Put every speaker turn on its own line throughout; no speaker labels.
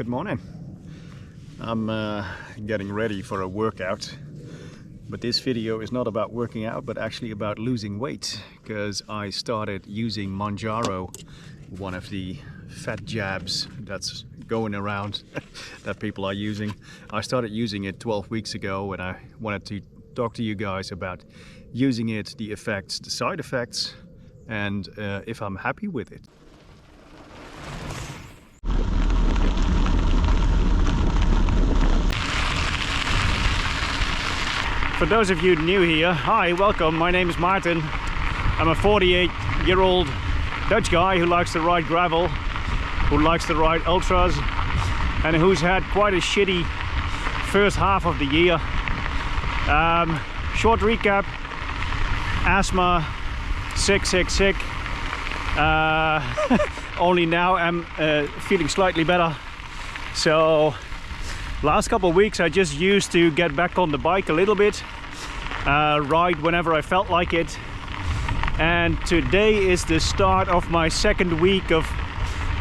Good morning. I'm getting ready for a workout, but this video is not about working out but actually about losing weight, because I started using Mounjaro, one of the fat jabs that's going around that people are using. I started using it 12 weeks ago and I wanted to talk to you guys about using it, the effects, the side effects, and if I'm happy with it. For those of you new here, hi, welcome. My name is Martin. I'm a 48-year-old Dutch guy who likes to ride gravel, who likes to ride ultras, and who's had quite a shitty first half of the year. Short recap: asthma, sick. Only now I'm feeling slightly better. So last couple of weeks I just used to get back on the bike a little bit, ride whenever I felt like it. And today is the start of my second week of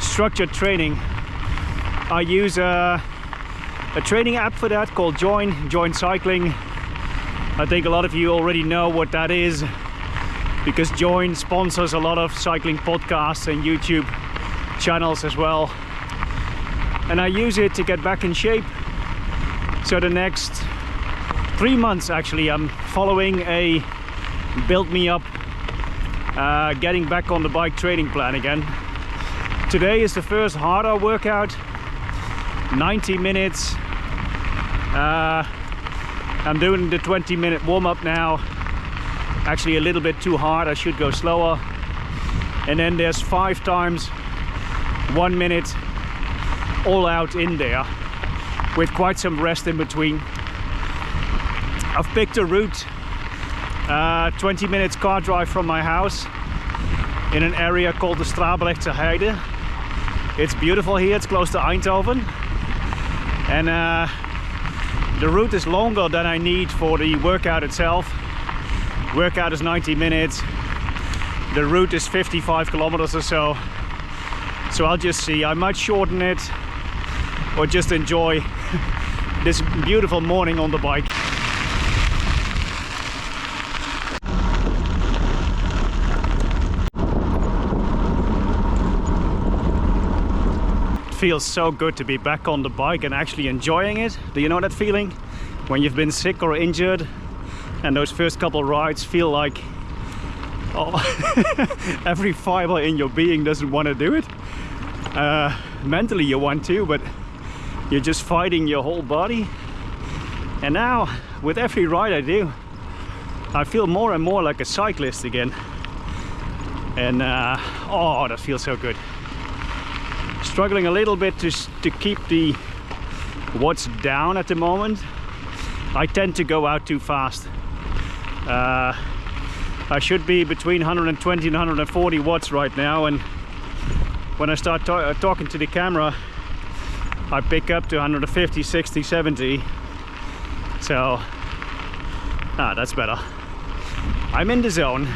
structured training. I use a training app for that called Join Cycling. I think a lot of you already know what that is, because Join sponsors a lot of cycling podcasts and YouTube channels as well. And I use it to get back in shape. So the next 3 months actually I'm following a build me up, getting back on the bike training plan again. Today is the first harder workout, 90 minutes. I'm doing the 20-minute warm-up now. Actually a little bit too hard, I should go slower. And then there's 5 times 1 minute all out in there, with quite some rest in between. I've picked a route, 20 minutes car drive from my house, in an area called the Strabrechtse Heide. It's beautiful here, it's close to Eindhoven. And the route is longer than I need for the workout itself. Workout is 90 minutes. The route is 55 kilometers or so. So I'll just see, I might shorten it or just enjoy this beautiful morning on the bike. It feels so good to be back on the bike and actually enjoying it. Do you know that feeling? When you've been sick or injured and those first couple rides feel like, oh, every fiber in your being doesn't want to do it. Mentally you want to, but you're just fighting your whole body. And now with every ride I do, I feel more and more like a cyclist again. And oh, that feels so good. Struggling a little bit to keep the watts down at the moment. I tend to go out too fast. I should be between 120 and 140 watts right now, and when I start talking to the camera I pick up to 150, 60, 70. So that's better. I'm in the zone.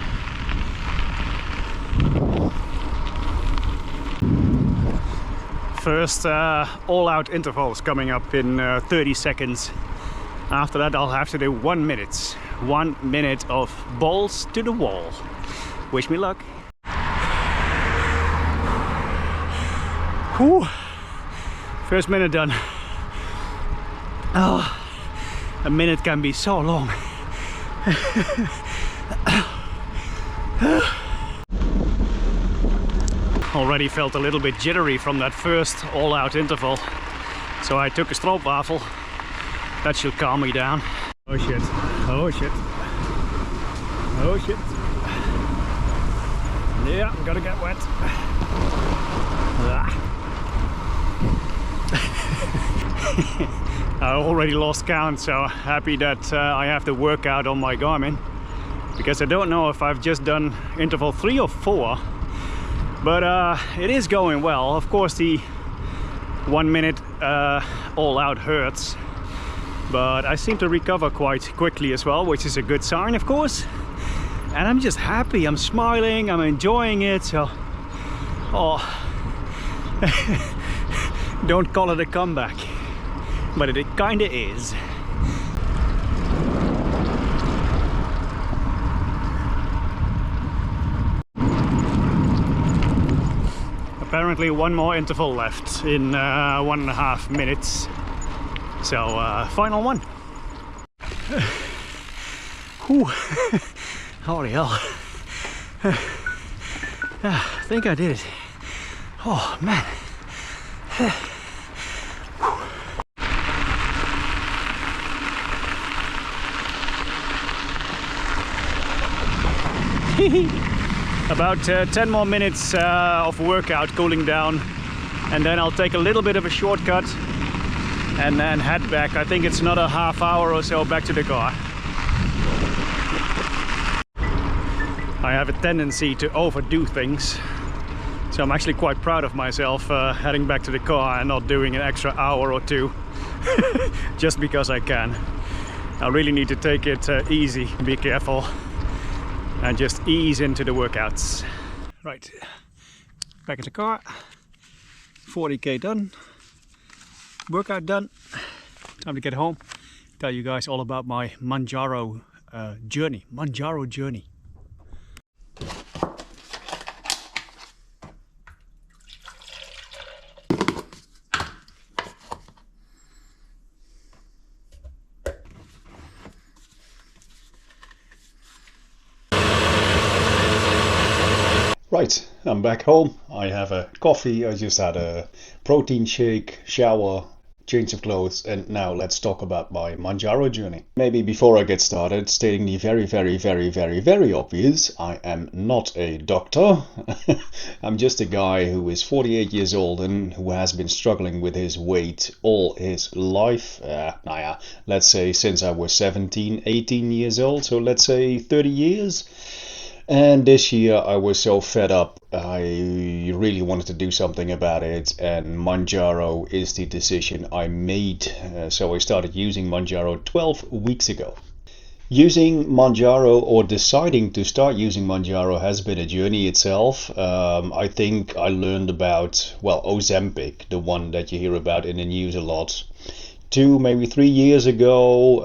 First all-out intervals coming up in 30 seconds. After that I'll have to do 1 minute. 1 minute of balls to the wall. Wish me luck. Whew. First minute done. Oh, a minute can be so long. Already felt a little bit jittery from that first all-out interval, so I took a stroopwafel. That should calm me down. Oh shit, oh shit, oh shit. Yeah, I'm gonna get wet. I already lost count, so happy that I have the workout on my Garmin, because I don't know if I've just done interval 3 or 4, but it is going well. Of course the 1 minute all out hurts, but I seem to recover quite quickly as well, which is a good sign, of course. And I'm just happy, I'm smiling, I'm enjoying it. So, oh, Don't call it a comeback, but it kinda is. Apparently one more interval left in 1.5 minutes. So final one. Whew. Holy hell. I think I did it. Oh man. About 10 more minutes of workout, cooling down, and then I'll take a little bit of a shortcut and then head back. I think it's another half hour or so back to the car. I have a tendency to overdo things, so I'm actually quite proud of myself heading back to the car and not doing an extra hour or two just because I can. I really need to take it easy, be careful, and just ease into the workouts. Right, back in the car, 40k done, workout done. Time to get home, tell you guys all about my Mounjaro journey.
Right, I'm back home. I have a coffee, I just had a protein shake, shower, change of clothes, and now let's talk about my Mounjaro journey. Maybe before I get started, stating the very obvious, I am not a doctor. I'm just a guy who is 48 years old and who has been struggling with his weight all his life. Let's say since I was 17, 18 years old, so let's say 30 years. And this year I was so fed up, I really wanted to do something about it, and Mounjaro is the decision I made. So I started using Mounjaro 12 weeks ago. Using Mounjaro, or deciding to start using Mounjaro, has been a journey itself. I think I learned about, well, Ozempic, the one that you hear about in the news a lot, 2, maybe 3 years ago,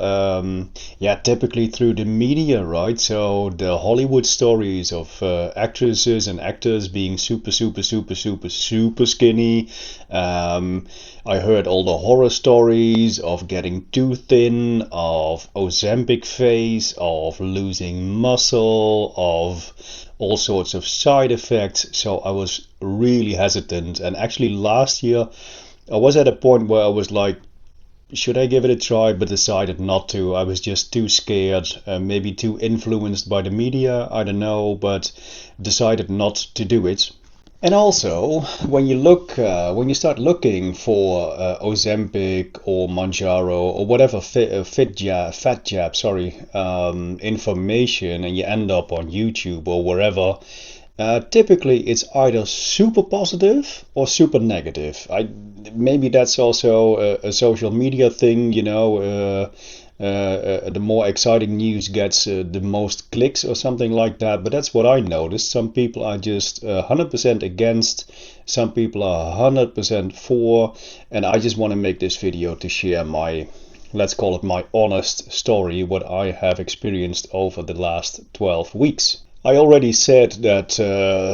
typically through the media, right? So the Hollywood stories of actresses and actors being super skinny. I heard all the horror stories of getting too thin, of Ozempic face, of losing muscle, of all sorts of side effects. So I was really hesitant, and actually last year I was at a point where I was like, should I give it a try, but decided not to. I was just too scared, maybe too influenced by the media, I don't know, but decided not to do it. And also, when you start looking for Ozempic or Mounjaro or whatever fat jab, information, and you end up on YouTube or wherever, typically it's either super positive or super negative. Maybe that's also a social media thing, you know. The more exciting news gets the most clicks or something like that, but that's what I noticed. Some people are just 100% against, some people are 100% for, and I just want to make this video to share my, let's call it my honest story, what I have experienced over the last 12 weeks. I already said that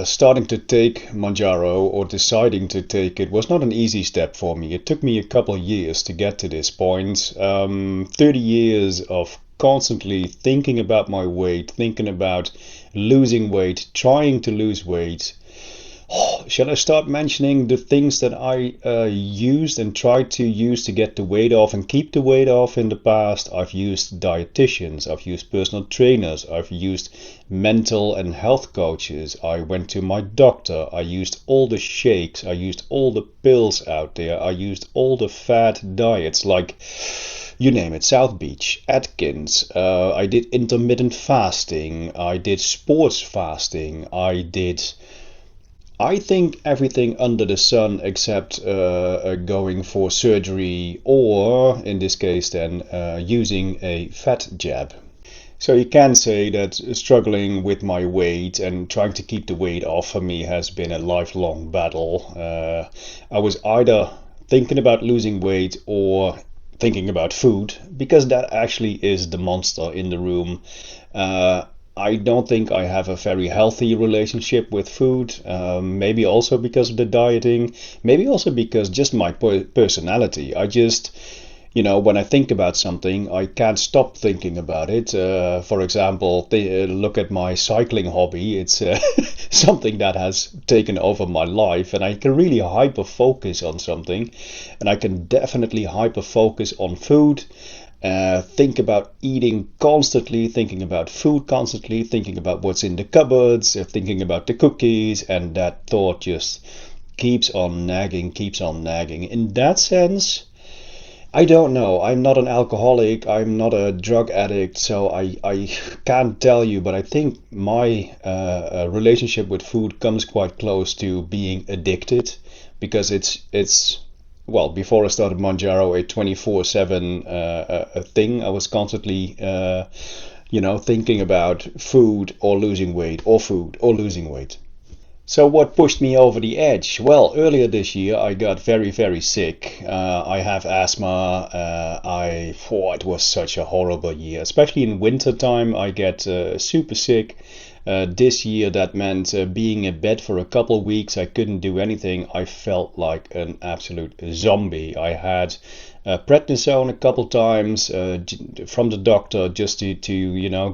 starting to take Mounjaro, or deciding to take it, was not an easy step for me. It took me a couple of years to get to this point. 30 years of constantly thinking about my weight, thinking about losing weight, trying to lose weight. Shall I start mentioning the things that I used and tried to use to get the weight off and keep the weight off in the past? I've used dietitians, I've used personal trainers, I've used mental and health coaches, I went to my doctor, I used all the shakes, I used all the pills out there, I used all the fad diets, like you name it, South Beach, Atkins, I did intermittent fasting, I did sports fasting, I think everything under the sun except going for surgery, or in this case then using a fat jab. So you can say that struggling with my weight and trying to keep the weight off for me has been a lifelong battle. I was either thinking about losing weight or thinking about food, because that actually is the monster in the room. I don't think I have a very healthy relationship with food. Maybe also because of the dieting, maybe also because just my personality. I just, when I think about something, I can't stop thinking about it. For example, look at my cycling hobby. It's something that has taken over my life, and I can really hyper focus on something, and I can definitely hyper focus on food. Think about eating constantly, thinking about food constantly, thinking about what's in the cupboards, thinking about the cookies, and that thought just keeps on nagging, keeps on nagging. In that sense, I don't know. I'm not an alcoholic, I'm not a drug addict, so I can't tell you, but I think my relationship with food comes quite close to being addicted, because it's well, before I started Mounjaro, a 24/7 a thing. I was constantly, thinking about food or losing weight, or food or losing weight. So what pushed me over the edge? Well, earlier this year I got very, very sick. I have asthma. It was such a horrible year, especially in winter time. I get super sick. This year that meant being in bed for a couple of weeks. I couldn't do anything. I felt like an absolute zombie. I had prednisone a couple times from the doctor, just to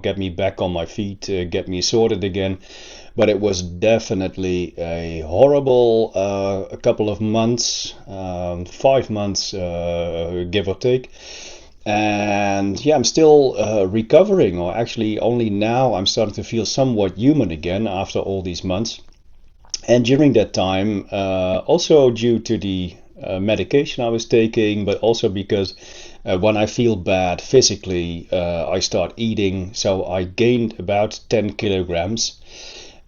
get me back on my feet, get me sorted again. But it was definitely a horrible a couple of months, 5 months, give or take. And yeah, I'm still recovering, or actually only now I'm starting to feel somewhat human again after all these months. And during that time, also due to the medication I was taking, but also because when I feel bad physically, I start eating. So I gained about 10 kilograms.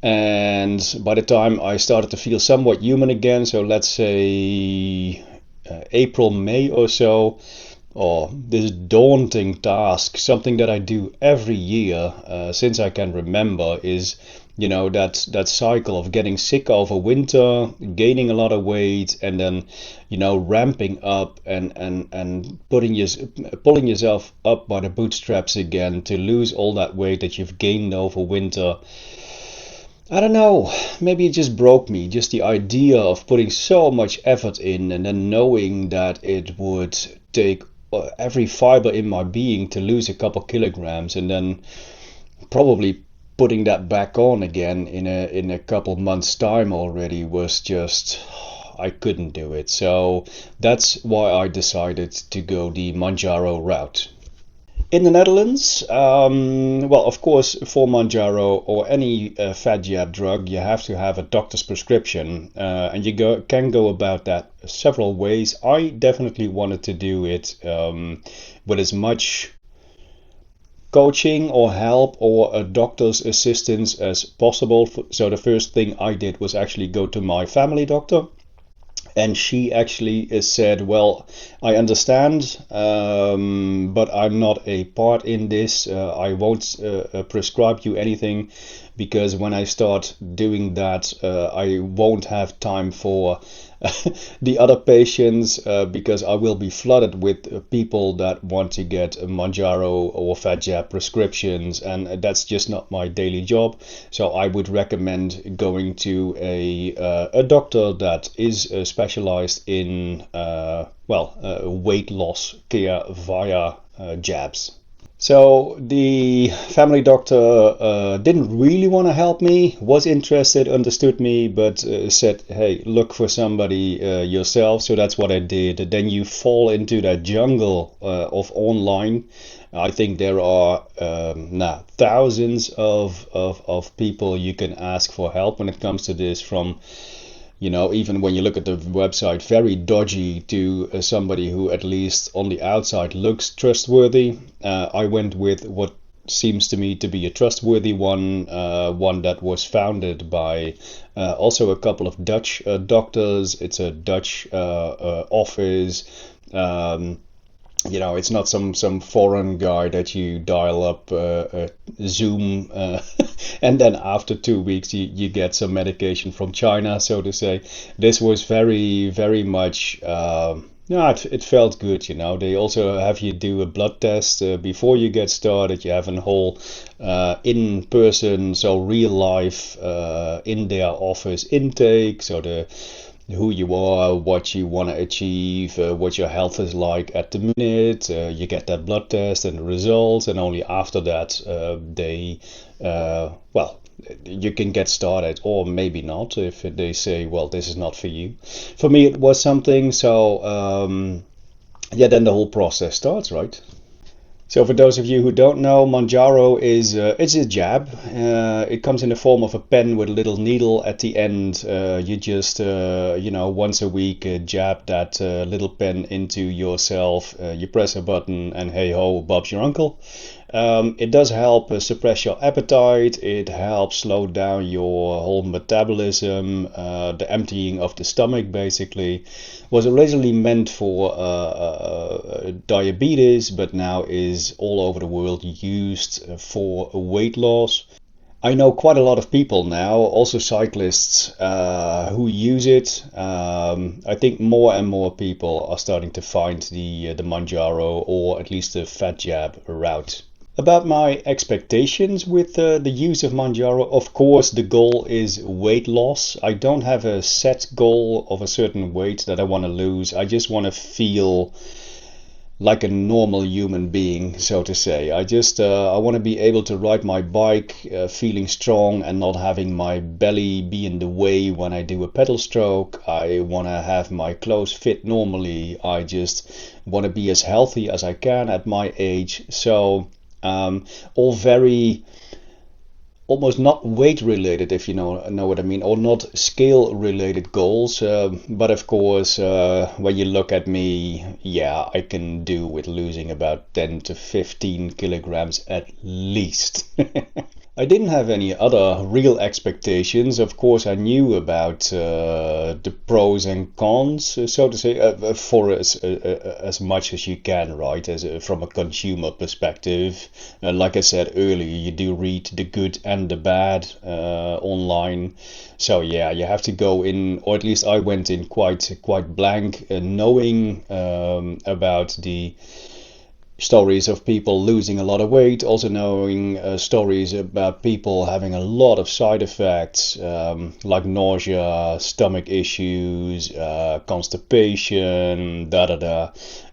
And by the time I started to feel somewhat human again, so let's say April, May or so, or this daunting task, something that I do every year since I can remember, is that cycle of getting sick over winter, gaining a lot of weight, and then ramping up and pulling yourself up by the bootstraps again to lose all that weight that you've gained over winter. I don't know, maybe it just broke me, just the idea of putting so much effort in and then knowing that it would take every fiber in my being to lose a couple kilograms, and then probably putting that back on again in a couple months time already was just, I couldn't do it. So that's why I decided to go the Mounjaro route. In the Netherlands, well, of course, for Mounjaro or any fat jab drug, you have to have a doctor's prescription, and you can go about that several ways. I definitely wanted to do it with as much coaching or help or a doctor's assistance as possible. So the first thing I did was actually go to my family doctor. And she actually said, well, I understand, but I'm not a part in this. I won't prescribe you anything, because when I start doing that, I won't have time for the other patients, because I will be flooded with people that want to get Mounjaro or fat jab prescriptions, and that's just not my daily job. So I would recommend going to a doctor that is specialized in weight loss care via jabs. So the family doctor didn't really want to help me, was interested, understood me, but said, hey, look for somebody yourself. So that's what I did. Then you fall into that jungle of online. I think there are now thousands of people you can ask for help when it comes to this, from even when you look at the website, very dodgy, to somebody who at least on the outside looks trustworthy. I went with what seems to me to be a trustworthy one that was founded by also a couple of Dutch doctors. It's a Dutch office. It's not some foreign guy that you dial up Zoom, and then after 2 weeks you get some medication from China, so to say. This was very, very much. No, it felt good. They also have you do a blood test before you get started. You have a whole in person, so real life in their office intake. So the who you are, what you want to achieve, what your health is like at the minute. You get that blood test and the results, and only after that well, you can get started, or maybe not if they say, well, this is not for you. For me, it was something, so yeah, then the whole process starts, right? So for those of you who don't know, Mounjaro is it's a jab. It comes in the form of a pen with a little needle at the end. You just once a week jab that little pen into yourself. You press a button and hey ho, Bob's your uncle. It does help suppress your appetite. It helps slow down your whole metabolism, the emptying of the stomach basically. Was originally meant for diabetes, but now is all over the world used for weight loss. I know quite a lot of people now, also cyclists, who use it. I think more and more people are starting to find the Mounjaro, or at least the fat jab route. About my expectations with the use of Mounjaro, of course, the goal is weight loss. I don't have a set goal of a certain weight that I want to lose. I just want to feel like a normal human being, so to say. I want to be able to ride my bike feeling strong and not having my belly be in the way when I do a pedal stroke. I want to have my clothes fit normally. I just want to be as healthy as I can at my age. So all very almost not weight related, if you know what I mean, or not scale related goals. But of course, when you look at me, yeah, I can do with losing about 10 to 15 kilograms at least. I didn't have any other real expectations. Of course, I knew about the pros and cons, so to say, for as much as you can, right? From a consumer perspective. Like I said earlier, you do read the good and the bad online. So yeah, you have to go in, or at least I went in quite blank, knowing about the stories of people losing a lot of weight, also knowing stories about people having a lot of side effects, like nausea, stomach issues, constipation,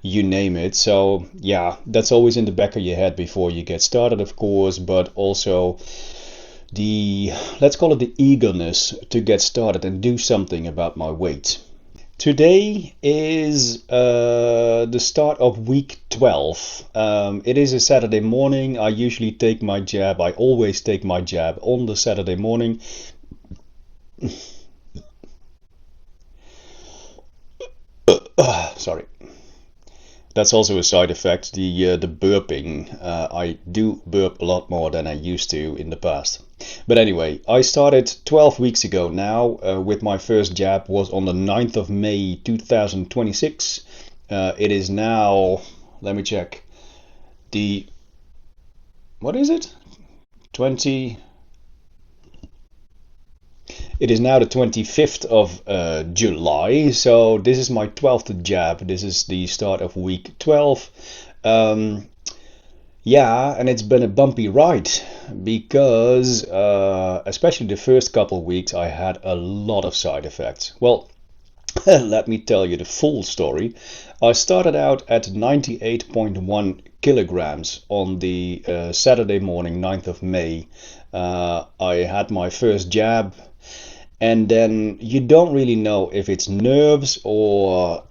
you name it. So yeah, that's always in the back of your head before you get started, of course, but also let's call it the eagerness to get started and do something about my weight. Today is the start of week 12. It is a Saturday morning. I usually take my jab. I always take my jab on the Saturday morning. Sorry. That's also a side effect, the burping. I do burp a lot more than I used to in the past. But anyway, I started 12 weeks ago now with my first jab was on the 9th of May 2026. It is now, let me check, what is it? It is now the 25th of July, so this is my 12th jab. This is the start of week 12. Yeah, and it's been a bumpy ride because especially the first couple of weeks I had a lot of side effects. Well, let me tell you the full story. I started out at 98.1 kilograms on the Saturday morning, 9th of May. I had my first jab, and then you don't really know if it's nerves or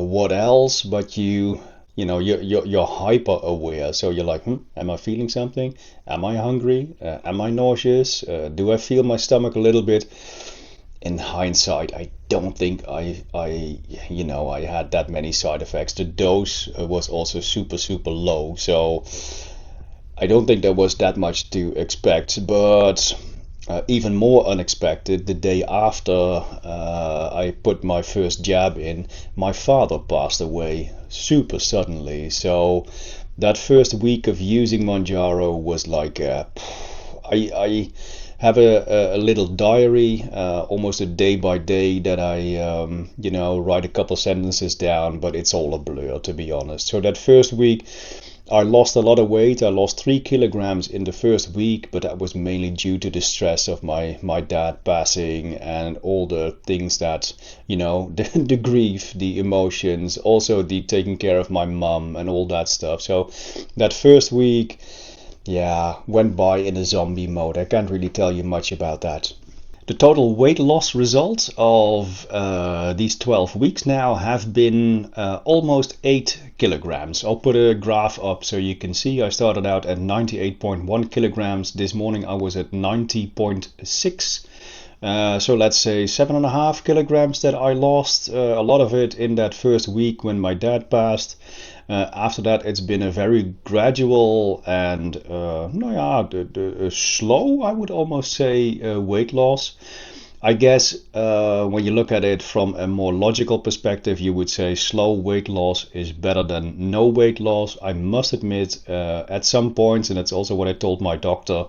what else, but you're hyper aware, so you're like, am I feeling something? Am I hungry? Am I nauseous? Do I feel my stomach a little bit? In hindsight, I don't think I had that many side effects. The dose was also super low, so I don't think there was that much to expect. But even more unexpected, the day after I put my first jab in, my father passed away super suddenly. So that first week of using Mounjaro was like, I have a little diary, almost a day by day, that I, write a couple sentences down, but it's all a blur, to be honest. So that first week, I lost a lot of weight. I lost 3 kilograms in the first week, but that was mainly due to the stress of my dad passing and all the things that, the grief, the emotions, also the taking care of my mum and all that stuff. So that first week, went by in a zombie mode. I can't really tell you much about that. The total weight loss result of these 12 weeks now have been almost 8 kilograms. I'll put a graph up so you can see. I started out at 98.1 kilograms. This morning I was at 90.6. So let's say 7.5 kilograms that I lost. A lot of it in that first week when my dad passed. After that, it's been a very gradual and slow, I would almost say, weight loss. I guess when you look at it from a more logical perspective, you would say slow weight loss is better than no weight loss. I must admit, at some points, and that's also what I told my doctor,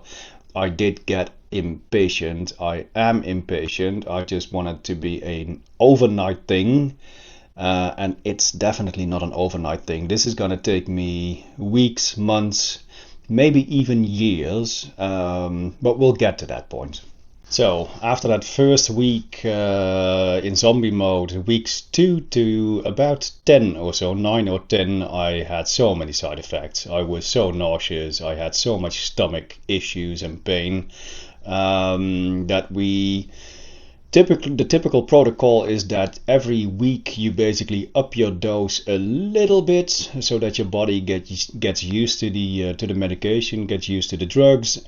I did get impatient. I am impatient. I just want it to be an overnight thing. And it's definitely not an overnight thing. This is going to take me weeks, months, maybe even years, but we'll get to that point. So after that first week in zombie mode, weeks 2 to about 10 or so, 9 or 10, I had so many side effects. I was so nauseous. I had so much stomach issues and pain that the typical protocol is that every week you basically up your dose a little bit so that your body gets used to the medication, gets used to the drugs.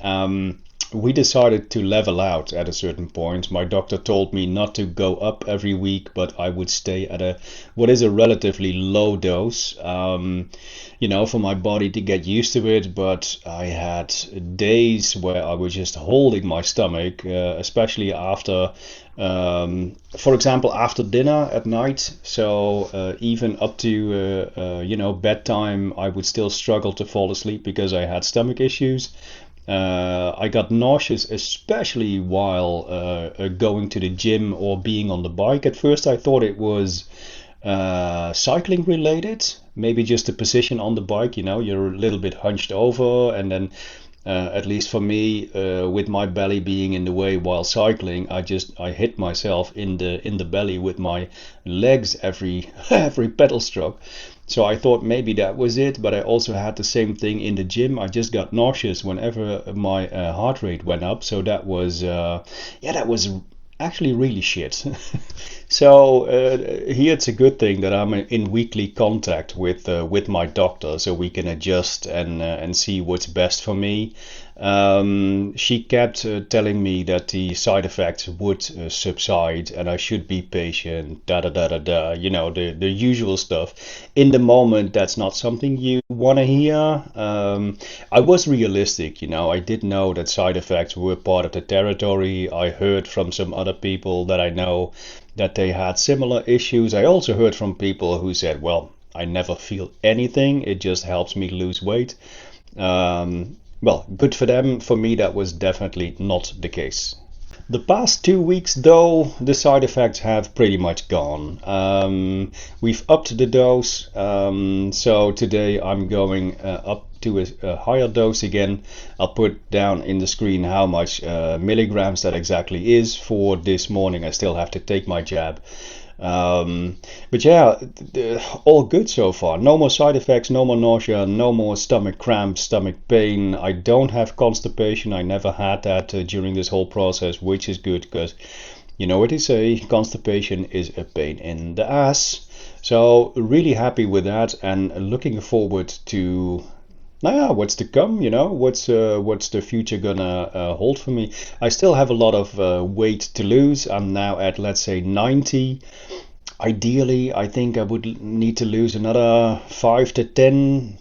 We decided to level out at a certain point. My doctor told me not to go up every week, but I would stay at what is a relatively low dose, for my body to get used to it. But I had days where I was just holding my stomach, especially after, for example, after dinner at night. So even up to, bedtime, I would still struggle to fall asleep because I had stomach issues. I got nauseous, especially while going to the gym or being on the bike. At first I thought it was cycling related, maybe just the position on the bike, you're a little bit hunched over, and then at least for me, with my belly being in the way while cycling, I hit myself in the belly with my legs every pedal stroke. So I thought maybe that was it, but I also had the same thing in the gym. I just got nauseous whenever my heart rate went up. So that was actually really shit. So here it's a good thing that I'm in weekly contact with my doctor, so we can adjust and see what's best for me. She kept telling me that the side effects would subside and I should be patient, the usual stuff. In the moment, that's not something you want to hear. I was realistic, I did know that side effects were part of the territory. I heard from some other people that I know that they had similar issues. I also heard from people who said, well, I never feel anything, it just helps me lose weight. Well, good for them. For me, that was definitely not the case. The past 2 weeks, though, the side effects have pretty much gone. We've upped the dose, so today I'm going up to a higher dose again. I'll put down in the screen how much milligrams that exactly is for this morning. I still have to take my jab. But yeah, all good so far. No more side effects, no more nausea, no more stomach cramps, stomach pain. I don't have constipation. I never had that during this whole process, which is good because you know what they say, constipation is a pain in the ass. So really happy with that and looking forward to what's to come, what's the future gonna hold for me. I still have a lot of weight to lose. I'm now at, let's say, 90. Ideally, I think I would need to lose another 5 to 10.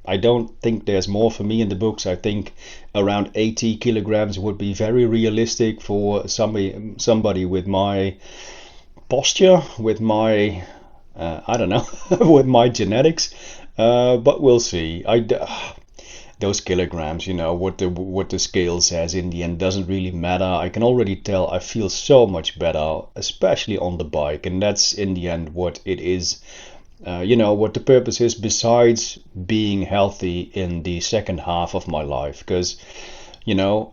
I don't think there's more for me in the books. I think around 80 kilograms would be very realistic for somebody with my posture, with my I don't know, with my genetics. But we'll see. Those kilograms, you know, what the scale says in the end doesn't really matter. I can already tell I feel so much better, especially on the bike, and that's in the end what it is. You know, what the purpose is besides being healthy in the second half of my life. Because, you know,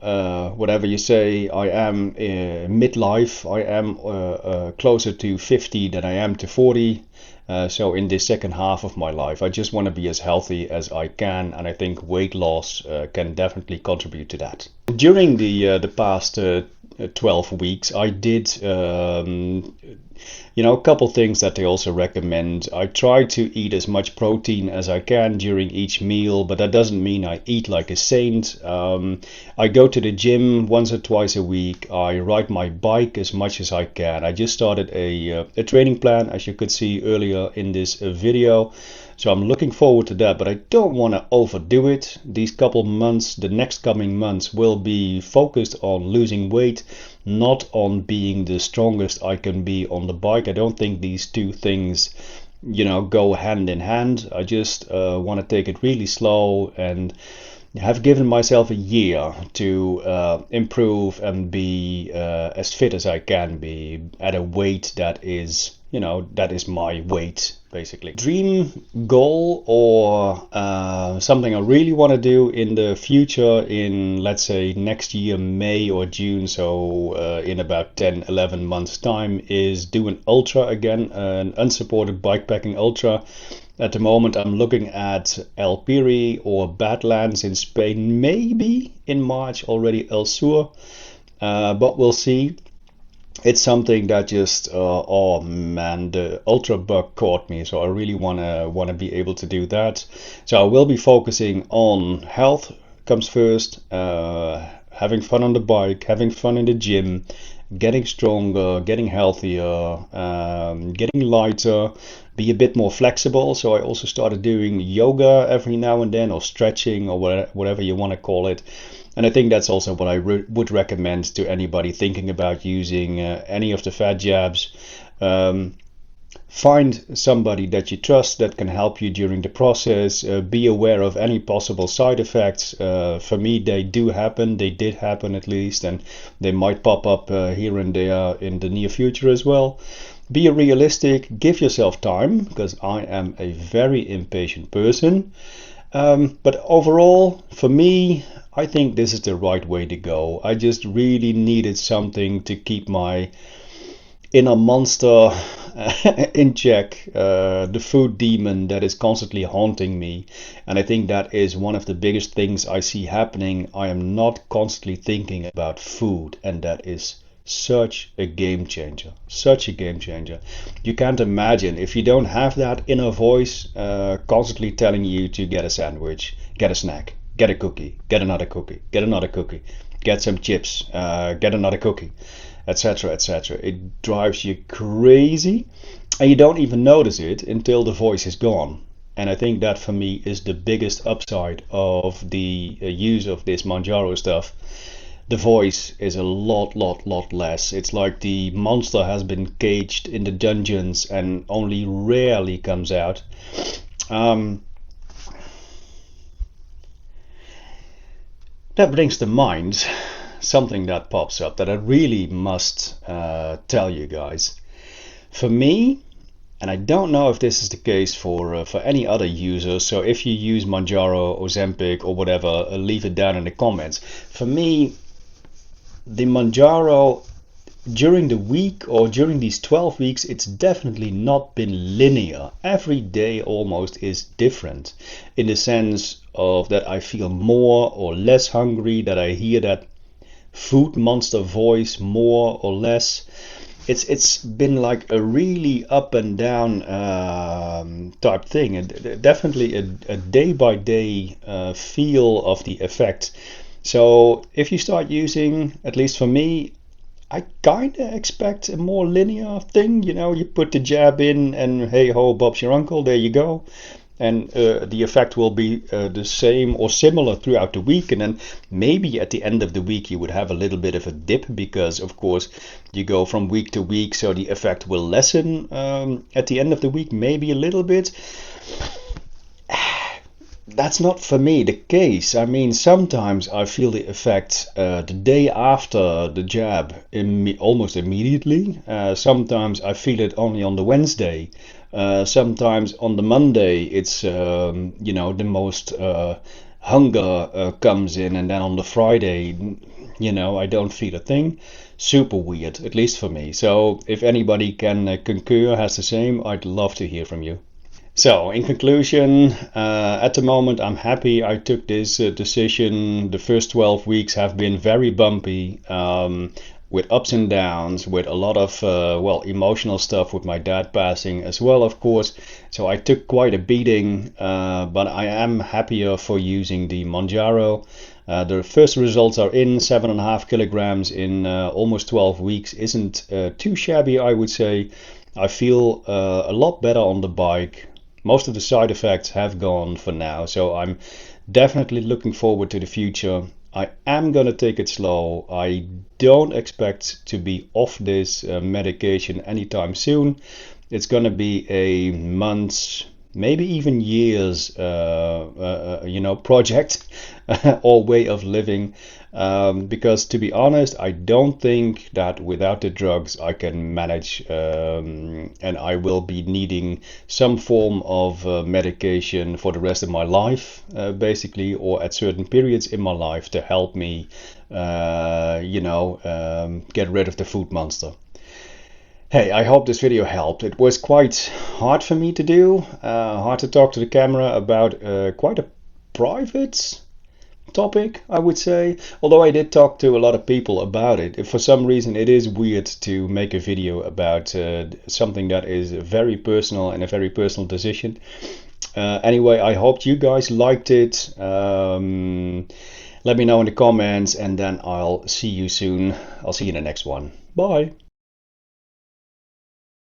whatever you say, I am midlife. I am closer to 50 than I am to 40. So in this second half of my life, I just want to be as healthy as I can, and I think weight loss can definitely contribute to that. During the past 12 weeks, I did you know, a couple things that they also recommend. I try to eat as much protein as I can during each meal, but that doesn't mean I eat like a saint. I go to the gym once or twice a week. I ride my bike as much as I can. I just started a training plan, as you could see earlier in this video. So I'm looking forward to that, but I don't want to overdo it. These couple months, the next coming months, will be focused on losing weight, not on being the strongest I can be on the bike. I don't think these two things, you know, go hand in hand. I just want to take it really slow and have given myself a year to improve and be as fit as I can be at a weight that is, you know, that is my weight, basically. Dream goal or something I really want to do in the future, in let's say next year, May or June, so in about 10-11 months time, is do an ultra again, an unsupported bikepacking ultra. At the moment I'm looking at El Piri or Badlands in Spain, maybe in March already El Sur, but we'll see. It's something that just oh man, the ultra bug caught me, so I really wanna be able to do that. So I will be focusing on health comes first, having fun on the bike, having fun in the gym, getting stronger, getting healthier, getting lighter, be a bit more flexible. So I also started doing yoga every now and then, or stretching, or whatever you want to call it. And I think that's also what I would recommend to anybody thinking about using any of the fat jabs. Find somebody that you trust that can help you during the process. Be aware of any possible side effects. For me, they do happen. They did happen at least, and they might pop up here and there in the near future as well. Be realistic. Give yourself time, because I am a very impatient person. But overall, for me, I think this is the right way to go. I just really needed something to keep my inner monster in check, the food demon that is constantly haunting me. And I think that is one of the biggest things I see happening. I am not constantly thinking about food, and that is such a game changer, such a game changer. You can't imagine if you don't have that inner voice constantly telling you to get a sandwich, get a snack, get a cookie, get another cookie, get another cookie, get some chips, get another cookie, etc., etc. It drives you crazy, and you don't even notice it until the voice is gone. And I think that for me is the biggest upside of the use of this Mounjaro stuff. The voice is a lot less. It's like the monster has been caged in the dungeons and only rarely comes out. That brings to mind something that pops up that I really must tell you guys. For me, and I don't know if this is the case for any other users, so if you use Mounjaro, Ozempic or whatever, leave it down in the comments. For me, the Mounjaro during the week or during these 12 weeks, it's definitely not been linear. Every day almost is different, in the sense of that I feel more or less hungry, that I hear that food monster voice more or less. It's been like a really up and down type thing, and definitely a day by day feel of the effect. So if you start using, at least for me, I kind of expect a more linear thing. You know, you put the jab in and hey ho, Bob's your uncle, there you go. and the effect will be the same or similar throughout the week, and then maybe at the end of the week you would have a little bit of a dip, because of course you go from week to week, so the effect will lessen at the end of the week, maybe a little bit. That's not for me the case. I mean, sometimes I feel the effect the day after the jab almost immediately. Sometimes I feel it only on the Wednesday. Sometimes on the Monday it's the most hunger comes in, and then on the Friday, I don't feel a thing. Super weird, at least for me. So if anybody can concur, has the same, I'd love to hear from you. So, in conclusion, at the moment I'm happy I took this decision. The first 12 weeks have been very bumpy, with ups and downs, with a lot of, emotional stuff with my dad passing as well, of course. So I took quite a beating, but I am happier for using the Mounjaro. The first results are in. 7.5 kilograms in almost 12 weeks isn't too shabby, I would say. I feel a lot better on the bike. Most of the side effects have gone for now, so I'm definitely looking forward to the future. I am gonna take it slow. I don't expect to be off this medication anytime soon. It's gonna be a months, maybe even years, project or way of living. Because to be honest, I don't think that without the drugs I can manage, and I will be needing some form of medication for the rest of my life, basically, or at certain periods in my life to help me, get rid of the food monster. Hey, I hope this video helped. It was quite hard for me to do, hard to talk to the camera about quite a private topic, I would say, although I did talk to a lot of people about it. For some reason it is weird to make a video about something that is very personal and a very personal decision. Anyway, I hope you guys liked it. Let me know in the comments, and then I'll see you soon. I'll see you in the next one. Bye.